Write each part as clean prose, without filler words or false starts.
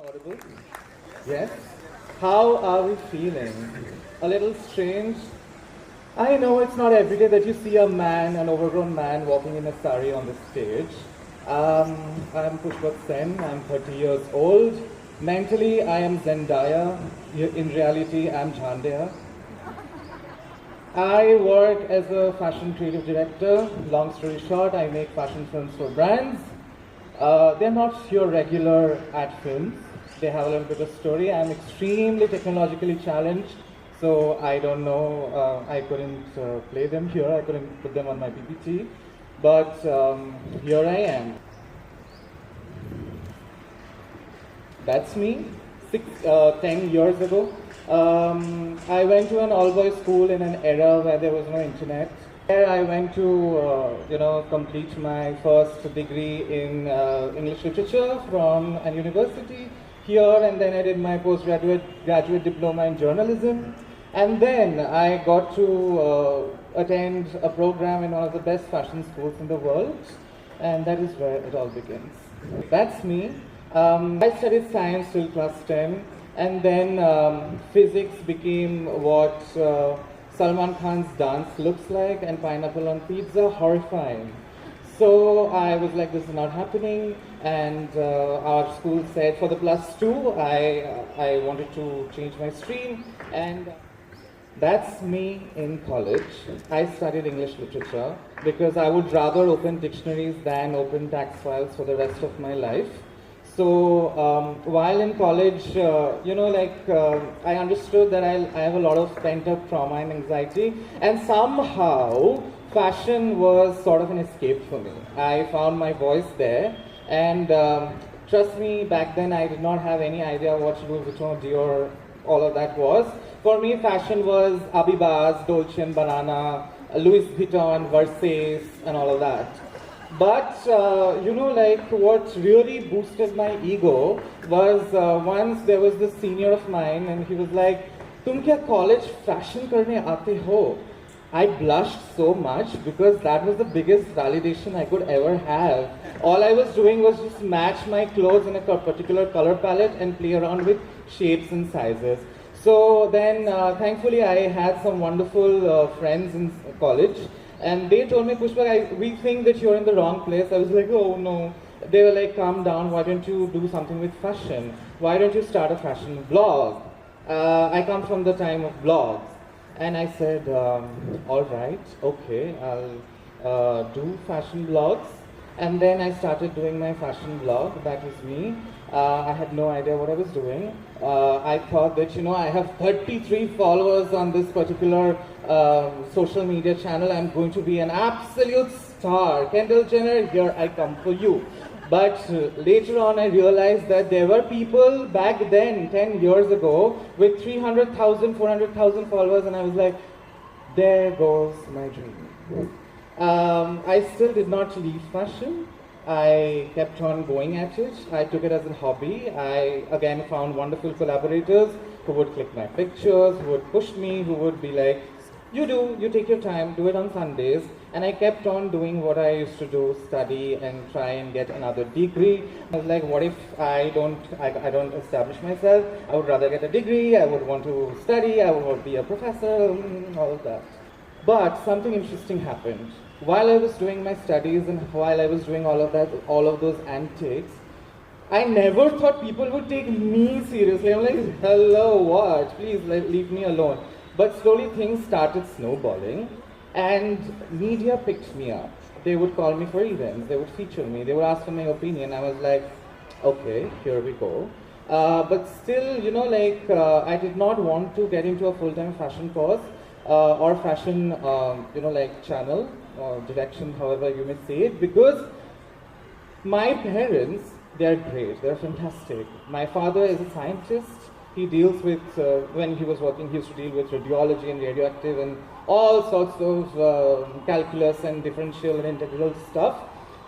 Audible? Yes? How are we feeling? A little strange? I know it's not every day that you see a man, an overgrown man, walking in a sari on the stage. I'm Pushpak, I'm 30 years old. Mentally, I am Zendaya. In reality, I'm Jhandeya. I work as a fashion creative director. Long story short, I make fashion films for brands. They're not your regular ad films. They have a little bit of story. I'm extremely technologically challenged, so I don't know, I couldn't play them here. I couldn't put them on my PPT, but here I am. That's me, 10 years ago. I went to an all-boys school in an era where there was no internet. There I went to, complete my first degree in English literature from a university here, and then I did my graduate diploma in journalism. And then I got to attend a program in one of the best fashion schools in the world, and that is where it all begins. That's me. I studied science till class 10, and then physics became what Salman Khan's dance looks like, and pineapple on pizza, horrifying. So I was like, this is not happening, and our school said for the +2, I wanted to change my stream, and that's me in college. I studied English literature because I would rather open dictionaries than open tax files for the rest of my life. So while in college, I understood that I have a lot of pent-up trauma and anxiety, and somehow fashion was sort of an escape for me. I found my voice there, and trust me, back then I did not have any idea what Louis Vuitton, Dior, all of that was. For me, fashion was Abibas, Dolce & Banana, Louis Vuitton, Versace, and all of that. But, what really boosted my ego was once there was this senior of mine, and he was like, "Tum kya college fashion karne aate ho?" I blushed so much because that was the biggest validation I could ever have. All I was doing was just match my clothes in a particular color palette and play around with shapes and sizes. So then, thankfully, I had some wonderful friends in college. And they told me, Pushpak, we think that you're in the wrong place. I was like, oh no. They were like, calm down, why don't you do something with fashion? Why don't you start a fashion blog? I come from the time of blogs. And I said, all right, okay, I'll do fashion blogs. And then I started doing my fashion blog. That was me. I had no idea what I was doing. I thought that, I have 33 followers on this particular social media channel. I'm going to be an absolute star. Kendall Jenner, here I come for you. But later on, I realized that there were people back then, 10 years ago, with 300,000, 400,000 followers, and I was like, there goes my dream. I still did not leave fashion. I kept on going at it. I took it as a hobby. I again found wonderful collaborators who would click my pictures, who would push me, who would be like, you take your time, do it on Sundays. And I kept on doing what I used to do, study and try and get another degree. I was like, what if I don't establish myself? I would rather get a degree, I would want to study, I would want to be a professor, all of that. But something interesting happened. While I was doing my studies and while I was doing all of those antics, I never thought people would take me seriously. I'm like, hello, what? Please leave me alone. But slowly things started snowballing, and media picked me up. They would call me for events, they would feature me, they would ask for my opinion. I was like, okay, here we go. But still, I did not want to get into a full-time fashion course or fashion, channel or direction, however you may say it, because my parents, they're great, they're fantastic. My father is a scientist. He deals with, when he was working, he used to deal with radiology and radioactive and all sorts of calculus and differential and integral stuff.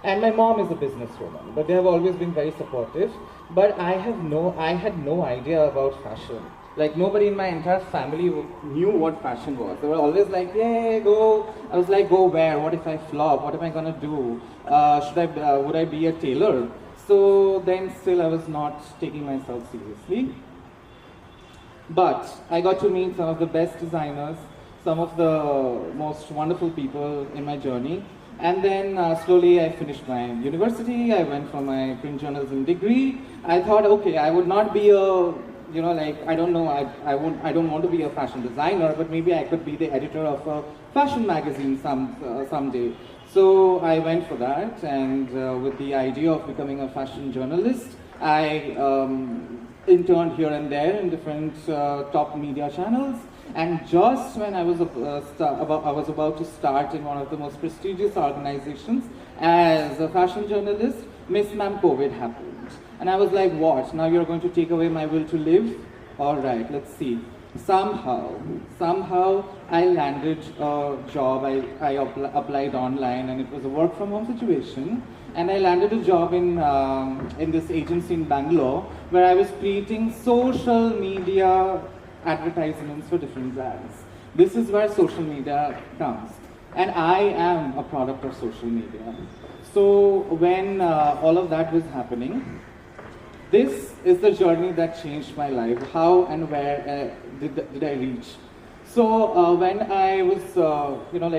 And my mom is a businesswoman, but they have always been very supportive. But I had no idea about fashion. Like, nobody in my entire family knew what fashion was. They were always like, yeah, go. I was like, go where? What if I flop? What am I gonna do? Would I be a tailor? So then still I was not taking myself seriously. But I got to meet some of the best designers, some of the most wonderful people in my journey. And then slowly I finished my university, I went for my print journalism degree. I thought, okay, I would not be a, I don't know, I don't want to be a fashion designer, but maybe I could be the editor of a fashion magazine someday. So I went for that, and with the idea of becoming a fashion journalist, I interned here and there in different top media channels. And just when I was about to start in one of the most prestigious organizations as a fashion journalist, Miss Ma'am COVID happened. And I was like, what? Now you're going to take away my will to live? All right, let's see. Somehow I landed a job. I applied online, and it was a work from home situation. And I landed a job in this agency in Bangalore, where I was creating social media advertisements for different brands. This is where social media comes. And I am a product of social media. So when all of that was happening, this is the journey that changed my life. How and where did I reach? So when I was,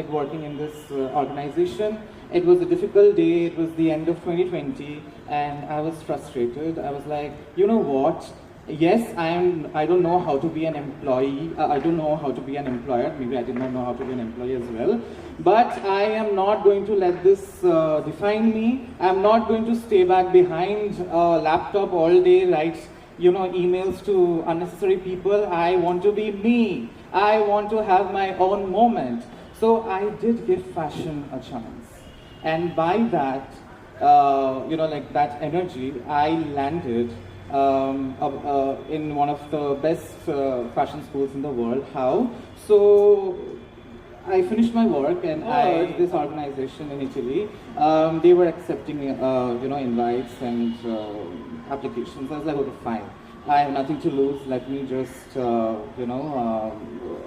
working in this organization, it was a difficult day. It was the end of 2020, and I was frustrated. I was like, you know what? Yes, I don't know how to be an employee. I don't know how to be an employer. Maybe I did not know how to be an employee as well. But I am not going to let this define me. I'm not going to stay back behind a laptop all day, write emails to unnecessary people. I want to be me. I want to have my own moment. So I did give fashion a chance. And by that, that energy, I landed in one of the best fashion schools in the world. How? So I finished my work, and this organization in Italy, they were accepting invites and applications. I was like, okay, fine. I have nothing to lose. Let me just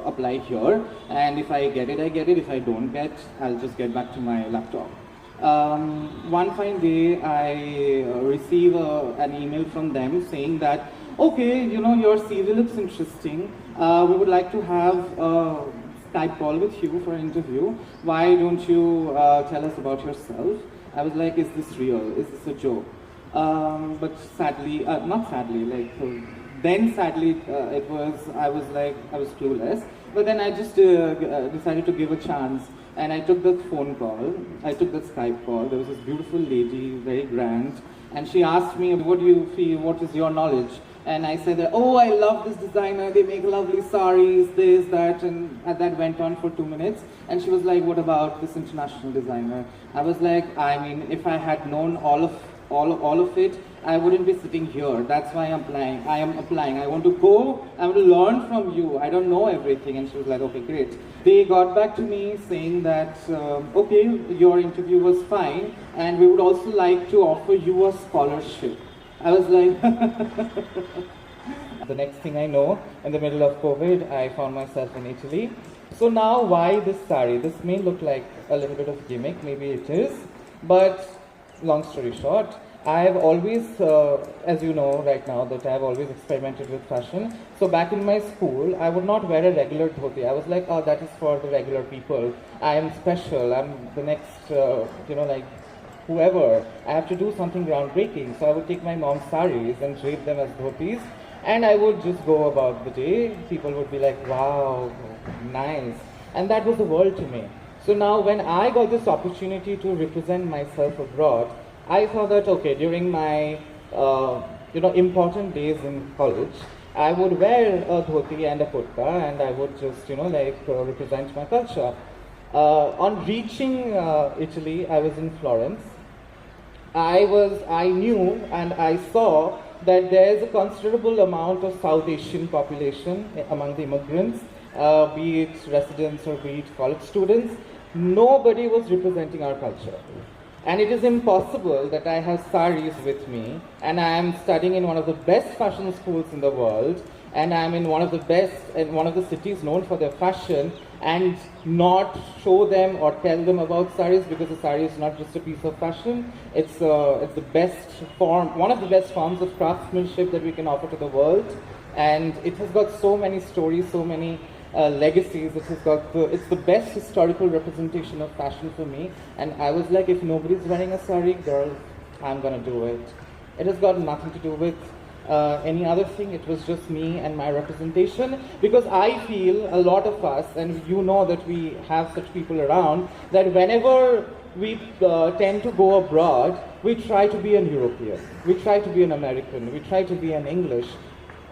apply here, and if I get it, I get it. If I don't get, I'll just get back to my laptop. One fine day, I receive an email from them saying that, okay, your CV looks interesting. We would like to have a Skype call with you for an interview. Why don't you tell us about yourself? I was like, is this real? Is this a joke? But sadly, not sadly, then sadly, I was clueless. But then I just decided to give a chance. And I took the phone call, I took the Skype call. There was this beautiful lady, very grand, and she asked me, what do you feel, what is your knowledge? And I said, oh, I love this designer, they make lovely sarees, this, that, and that went on for 2 minutes. And she was like, what about this international designer? I was like, I mean, if I had known all of it, I wouldn't be sitting here. That's why I'm applying. I am applying. I want to go, I want to learn from you. I don't know everything. And she was like, okay, great. They got back to me saying that, okay, your interview was fine, and we would also like to offer you a scholarship. I was like, the next thing I know, in the middle of COVID, I found myself in Italy. So now, why this saree? This may look like a little bit of gimmick, maybe it is, but long story short, I've always, as you know right now, that I've always experimented with fashion. So back in my school, I would not wear a regular dhoti. I was like, oh, that is for the regular people. I am special. I'm the next, whoever. I have to do something groundbreaking. So I would take my mom's sarees and drape them as dhotis. And I would just go about the day. People would be like, wow, nice. And that was the world to me. So now when I got this opportunity to represent myself abroad, I thought that, okay, during my, important days in college, I would wear a dhoti and a kurta, and I would just, represent my culture. On reaching Italy, I was in Florence. I knew and I saw that there is a considerable amount of South Asian population among the immigrants, be it residents or be it college students. Nobody was representing our culture. And it is impossible that I have sarees with me, and I am studying in one of the best fashion schools in the world, and I am in one of the best, in one of the cities known for their fashion, and not show them or tell them about sarees, because the saree is not just a piece of fashion. It's the best form, one of the best forms of craftsmanship that we can offer to the world, and it has got so many stories, so many legacies. It's the best historical representation of fashion for me. And I was like, if nobody's wearing a saree, girl, I'm gonna do it. It has got nothing to do with any other thing. It was just me and my representation, because I feel a lot of us, and you know that we have such people around, that whenever we tend to go abroad, we try to be an European, we try to be an American, we try to be an English.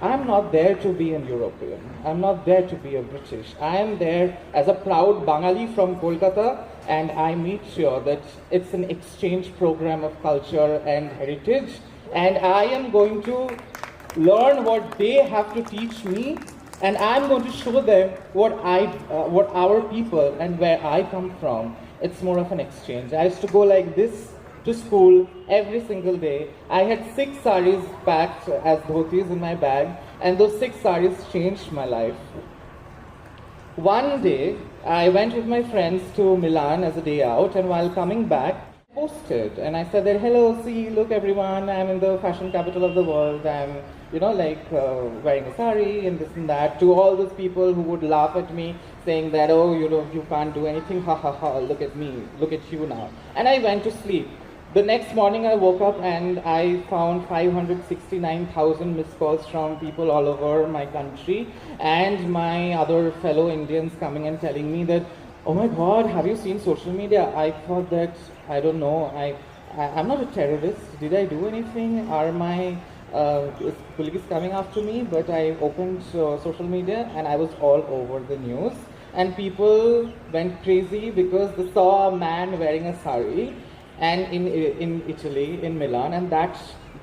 I'm not there to be an European. I'm not there to be a British. I am there as a proud Bengali from Kolkata, and I make sure that it's an exchange program of culture and heritage, and I am going to learn what they have to teach me, and I'm going to show them what our people and where I come from. It's more of an exchange. I used to go like this to school every single day. I had 6 sarees packed as dhotis in my bag, and those 6 sarees changed my life. One day, I went with my friends to Milan as a day out, and while coming back, I posted, and I said that, hello, see, look everyone, I'm in the fashion capital of the world, I'm, wearing a saree and this and that, to all those people who would laugh at me, saying that, oh, you can't do anything, ha ha ha, look at me, look at you now. And I went to sleep. The next morning I woke up and I found 569,000 missed calls from people all over my country, and my other fellow Indians coming and telling me that, oh my God, have you seen social media? I thought that, I don't know, I'm not a terrorist. Did I do anything? Are my colleagues coming after me? But I opened social media and I was all over the news. And people went crazy because they saw a man wearing a sari, and in Italy, in Milan, and that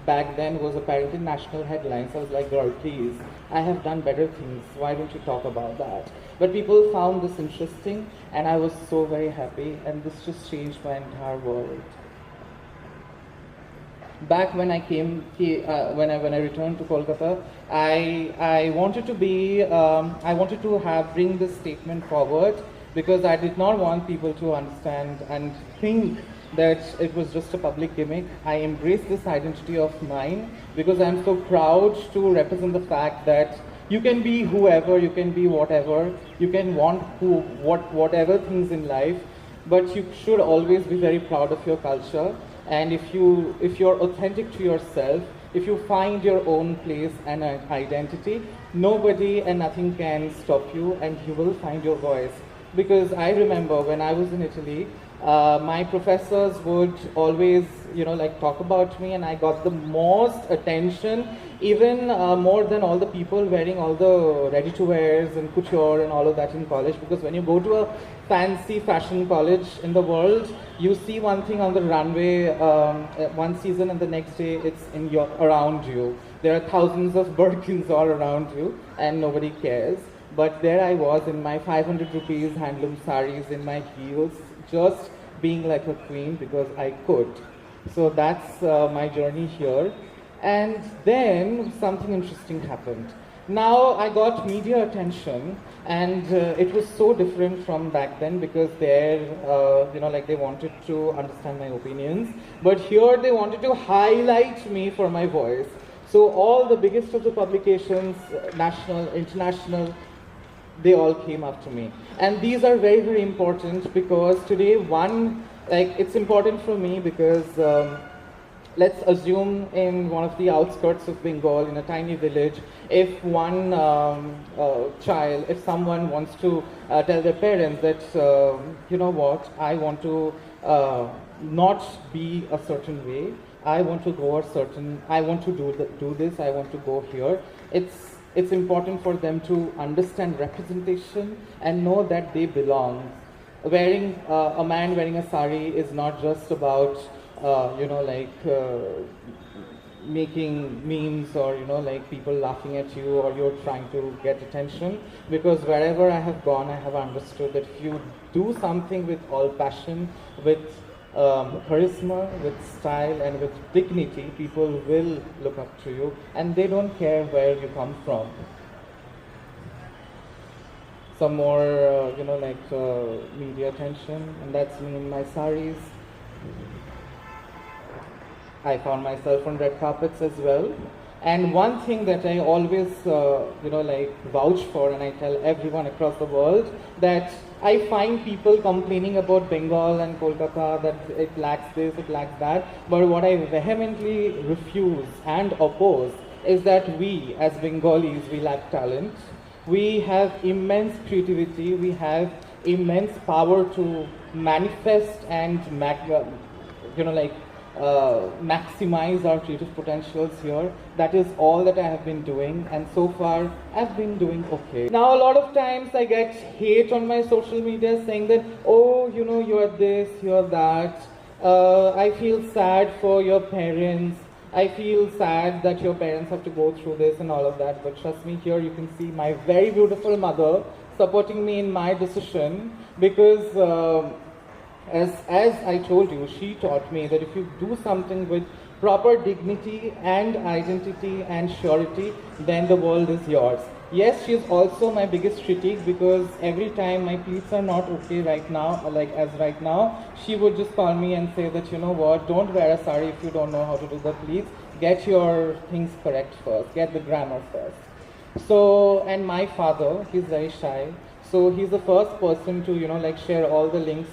back then was apparently national headlines. I was like, girl, please, I have done better things. Why don't you talk about that? But people found this interesting, and I was so very happy, and this just changed my entire world. Back when I came, when I returned to Kolkata, I wanted to bring this statement forward, because I did not want people to understand and think that it was just a public gimmick. I embraced this identity of mine because I'm so proud to represent the fact that you can be whoever, you can be whatever, you can want whatever things in life, but you should always be very proud of your culture. And if you're authentic to yourself, if you find your own place and an identity, nobody and nothing can stop you, and you will find your voice. Because I remember when I was in Italy, my professors would always, talk about me, and I got the most attention, even more than all the people wearing all the ready-to-wears and couture and all of that in college. Because when you go to a fancy fashion college in the world, you see one thing on the runway one season, and the next day it's around you. There are thousands of Birkins all around you, and nobody cares. But there I was in my 500 rupees handloom sarees, in my heels, just being like a queen because I could. So that's my journey here. And then something interesting happened. Now I got media attention, and it was so different from back then, because there, they wanted to understand my opinions. But here they wanted to highlight me for my voice. So all the biggest of the publications, national, international, they all came up to me. And these are very, very important, because today it's important for me because let's assume in one of the outskirts of Bengal, in a tiny village, if one child, if someone wants to tell their parents that, you know what, I want to not be a certain way, I want to go I want to do this, I want to go here. It's important for them to understand representation and know that they belong. A man wearing a sari is not just about, making memes or, people laughing at you, or you're trying to get attention. Because wherever I have gone, I have understood that if you do something with all passion, with charisma, with style, and with dignity, people will look up to you, and they don't care where you come from. some more, media attention, and that's me in my sarees. I found myself on red carpets as well. And one thing that I always, vouch for, and I tell everyone across the world, that I find people complaining about Bengal and Kolkata, that it lacks this, it lacks that. But what I vehemently refuse and oppose is that we, as Bengalis, we lack talent. We have immense creativity. We have immense power to manifest and maximize our creative potentials here. That is all that I have been doing, and so far I've been doing okay. Now a lot of times I get hate on my social media saying that, oh, you're this, you're that. I feel sad for your parents. I feel sad that your parents have to go through this and all of that, but trust me, here you can see my very beautiful mother supporting me in my decision, because as I told you, she taught me that if you do something with proper dignity and identity and surety, then the world is yours. Yes, she is also my biggest critique, because every time my pleats are not okay right now, right now, she would just call me and say that, you know what, don't wear a sari if you don't know how to do the pleats. Get your things correct first, get the grammar first. So, and my father, he's very shy. So he's the first person to, share all the links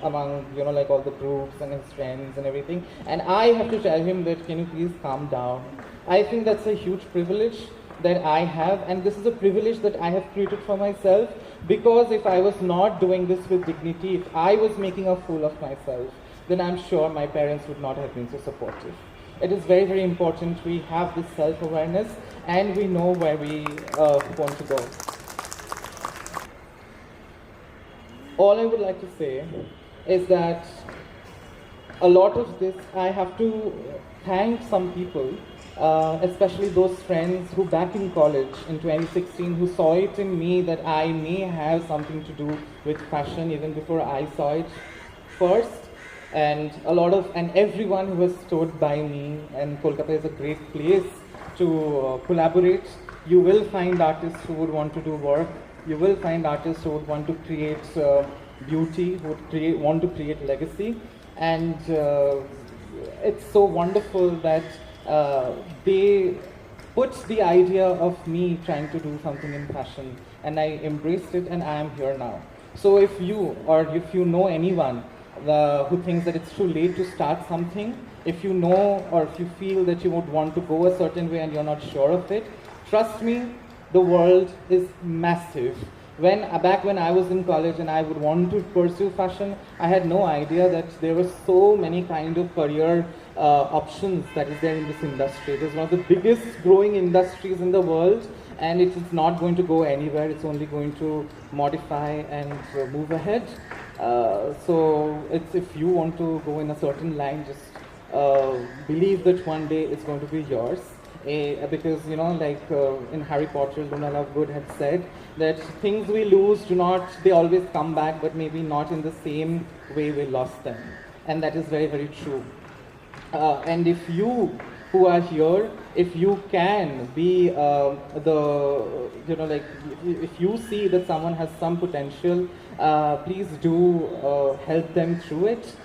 among, all the groups and his friends and everything. And I have to tell him that, can you please calm down? I think that's a huge privilege that I have, and this is a privilege that I have created for myself, because if I was not doing this with dignity, if I was making a fool of myself, then I'm sure my parents would not have been so supportive. It is very, very important we have this self-awareness and we know where we want to go. All I would like to say is that a lot of this, I have to thank some people, especially those friends who back in college in 2016 who saw it in me that I may have something to do with fashion even before I saw it first. And everyone who has stood by me, and Kolkata is a great place to collaborate. You will find artists who would want to do work. You will find artists who would want to create beauty, who would want to create legacy. And it's so wonderful that they put the idea of me trying to do something in fashion, and I embraced it, and I am here now. So if you know anyone who thinks that it's too late to start something, if you know or if you feel that you would want to go a certain way and you're not sure of it, trust me, the world is massive. Back when I was in college and I would want to pursue fashion, I had no idea that there were so many kind of career options that is there in this industry. It is one of the biggest growing industries in the world, and it is not going to go anywhere. It's only going to modify and move ahead. So if you want to go in a certain line, just believe that one day it's going to be yours. Because in Harry Potter, Luna Lovegood had said that things we lose they always come back, but maybe not in the same way we lost them. And that is very, very true. And if you who are here, if you can be if you see that someone has some potential, please do help them through it.